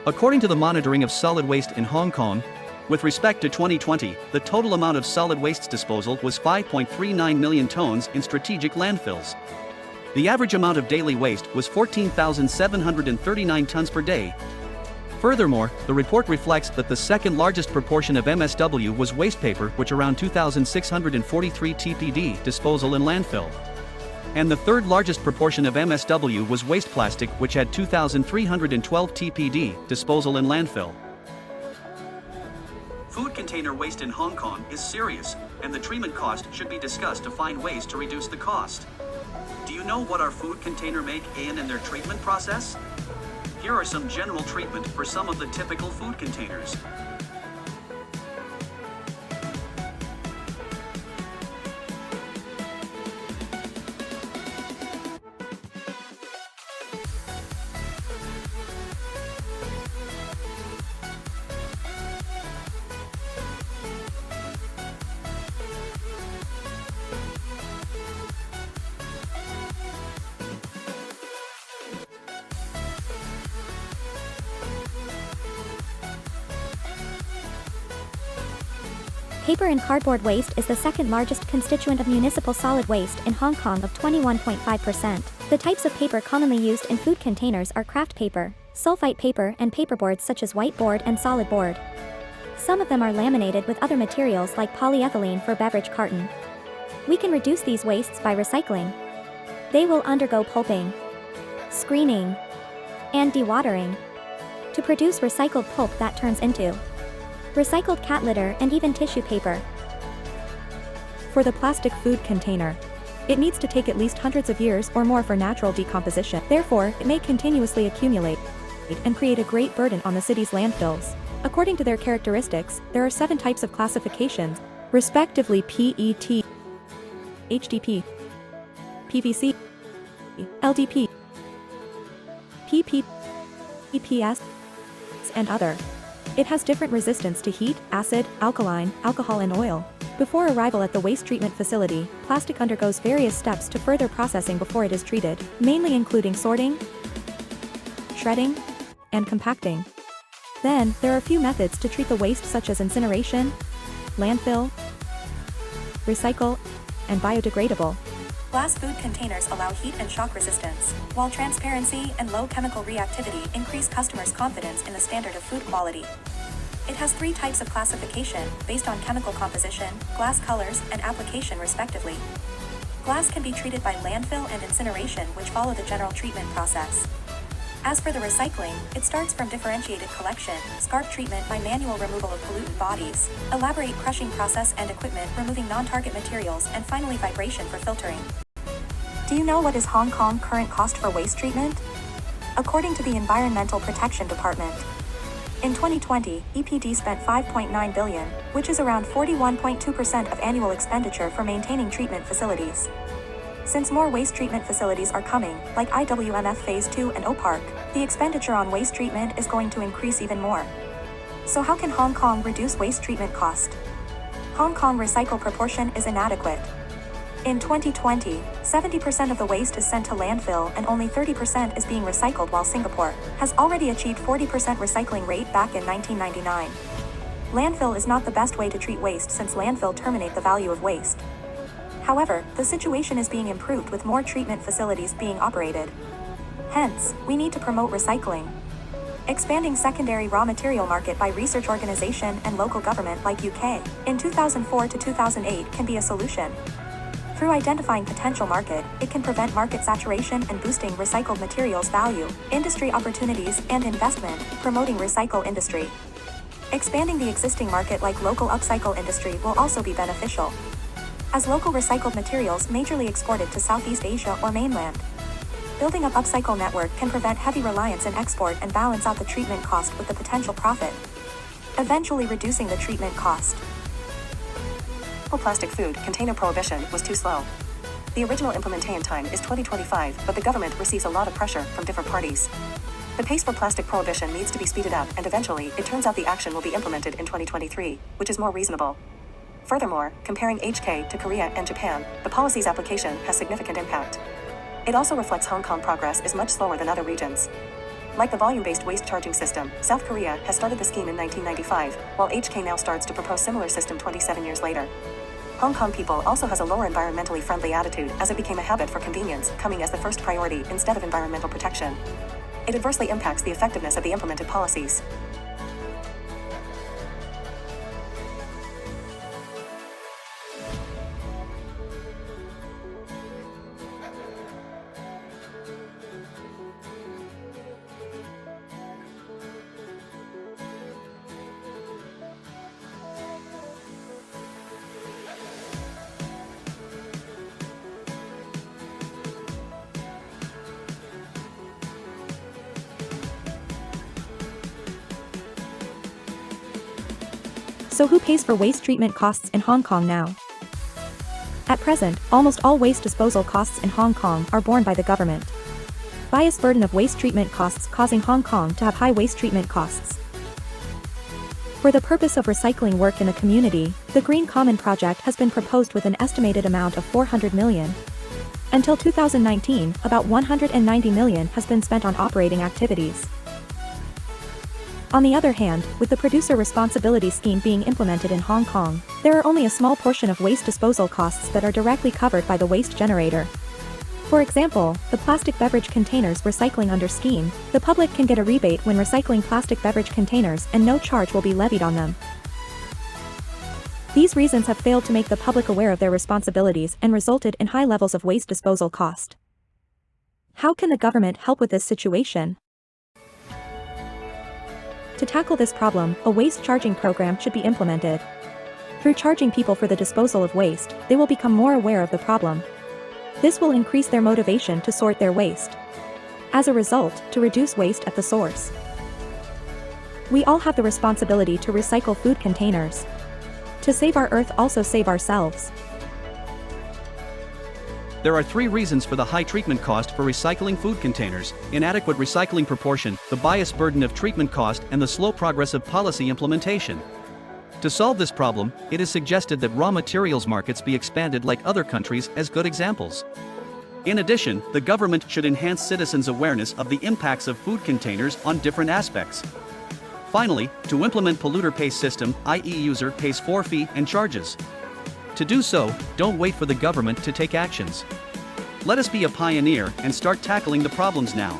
According to the monitoring of solid waste in Hong Kong, with respect to 2020, the total amount of solid waste disposal was 5.39 million tons in strategic landfills. The average amount of daily waste was 14,739 tons per day. Furthermore, the report reflects that the second largest proportion of MSW was waste paper, which around 2,643 TPD disposal in landfill. And the third largest proportion of MSW was waste plastic, which had 2,312 TPD disposal in landfill. Food container waste in Hong Kong is serious, and the treatment cost should be discussed to find ways to reduce the cost. Do you know what our food container make in their treatment process? Here are some general treatment for some of the typical food containers. Paper and cardboard waste is the second largest constituent of municipal solid waste in Hong Kong of 21.5%. The types of paper commonly used in food containers are kraft paper, sulfite paper, and paperboards such as whiteboard and solid board. Some of them are laminated with other materials like polyethylene for beverage carton. We can reduce these wastes by recycling. They will undergo pulping, screening, and dewatering to produce recycled pulp that turns into recycled cat litter and even tissue paper. For the plastic food container, it needs to take at least hundreds of years or more for natural decomposition. Therefore, it may continuously accumulate and create a great burden on the city's landfills. According to their characteristics, there are 7 types of classifications, respectively PET, HDP, PVC, LDP, PP, EPS, and other. It has different resistance to heat, acid, alkaline, alcohol, and oil. Before arrival at the waste treatment facility, plastic undergoes various steps to further processing before it is treated, mainly including sorting, shredding, and compacting. Then, there are a few methods to treat the waste such as incineration, landfill, recycle, and biodegradable. Glass food containers allow heat and shock resistance, while transparency and low chemical reactivity increase customers' confidence in the standard of food quality. It has 3 types of classification, based on chemical composition, glass colors, and application respectively. Glass can be treated by landfill and incineration, which follow the general treatment process. As for the recycling, it starts from differentiated collection, scarf treatment by manual removal of pollutant bodies, elaborate crushing process and equipment removing non-target materials, and finally vibration for filtering. Do you know what is Hong Kong's current cost for waste treatment? According to the Environmental Protection Department, in 2020, EPD spent $5.9 billion, which is around 41.2% of annual expenditure for maintaining treatment facilities. Since more waste treatment facilities are coming, like IWMF Phase 2 and O-Park, the expenditure on waste treatment is going to increase even more. So how can Hong Kong reduce waste treatment cost? Hong Kong recycle proportion is inadequate. In 2020, 70% of the waste is sent to landfill and only 30% is being recycled, while Singapore has already achieved 40% recycling rate back in 1999. Landfill is not the best way to treat waste since landfill terminate the value of waste. However, the situation is being improved with more treatment facilities being operated. Hence, we need to promote recycling. Expanding secondary raw material market by research organization and local government like UK in 2004 to 2008 can be a solution. Through identifying potential market, it can prevent market saturation and boosting recycled materials value, industry opportunities and investment, promoting recycle industry. Expanding the existing market like local upcycle industry will also be beneficial, as local recycled materials majorly exported to Southeast Asia or mainland. Building up upcycle network can prevent heavy reliance in export and balance out the treatment cost with the potential profit, eventually reducing the treatment cost. Plastic food container prohibition was too slow. The original implementation time is 2025, but the government receives a lot of pressure from different parties. The pace for plastic prohibition needs to be speeded up, and eventually, it turns out the action will be implemented in 2023, which is more reasonable. Furthermore, comparing HK to Korea and Japan, the policy's application has significant impact. It also reflects Hong Kong progress is much slower than other regions. Like the volume-based waste charging system, South Korea has started the scheme in 1995, while HK now starts to propose similar system 27 years later. Hong Kong people also has a lower environmentally friendly attitude as it became a habit for convenience, coming as the first priority instead of environmental protection. It adversely impacts the effectiveness of the implemented policies. So who pays for waste treatment costs in Hong Kong now? At present, almost all waste disposal costs in Hong Kong are borne by the government. Bias burden of waste treatment costs causing Hong Kong to have high waste treatment costs. For the purpose of recycling work in the community, the Green Common project has been proposed with an estimated amount of 400 million. Until 2019, about 190 million has been spent on operating activities. On the other hand, with the producer responsibility scheme being implemented in Hong Kong, there are only a small portion of waste disposal costs that are directly covered by the waste generator. For example, the plastic beverage containers recycling under scheme, the public can get a rebate when recycling plastic beverage containers and no charge will be levied on them. These reasons have failed to make the public aware of their responsibilities and resulted in high levels of waste disposal cost. How can the government help with this situation? To tackle this problem, a waste charging program should be implemented. Through charging people for the disposal of waste, they will become more aware of the problem. This will increase their motivation to sort their waste. As a result, to reduce waste at the source. We all have the responsibility to recycle food containers. To save our earth, also save ourselves. There are three reasons for the high treatment cost for recycling food containers: inadequate recycling proportion, the bias burden of treatment cost, and the slow progress of policy implementation. To solve this problem, it is suggested that raw materials markets be expanded like other countries as good examples. In addition, the government should enhance citizens' awareness of the impacts of food containers on different aspects. Finally, to implement polluter pays system, i.e. user pays for fee and charges. To do so, don't wait for the government to take actions. Let us be a pioneer and start tackling the problems now.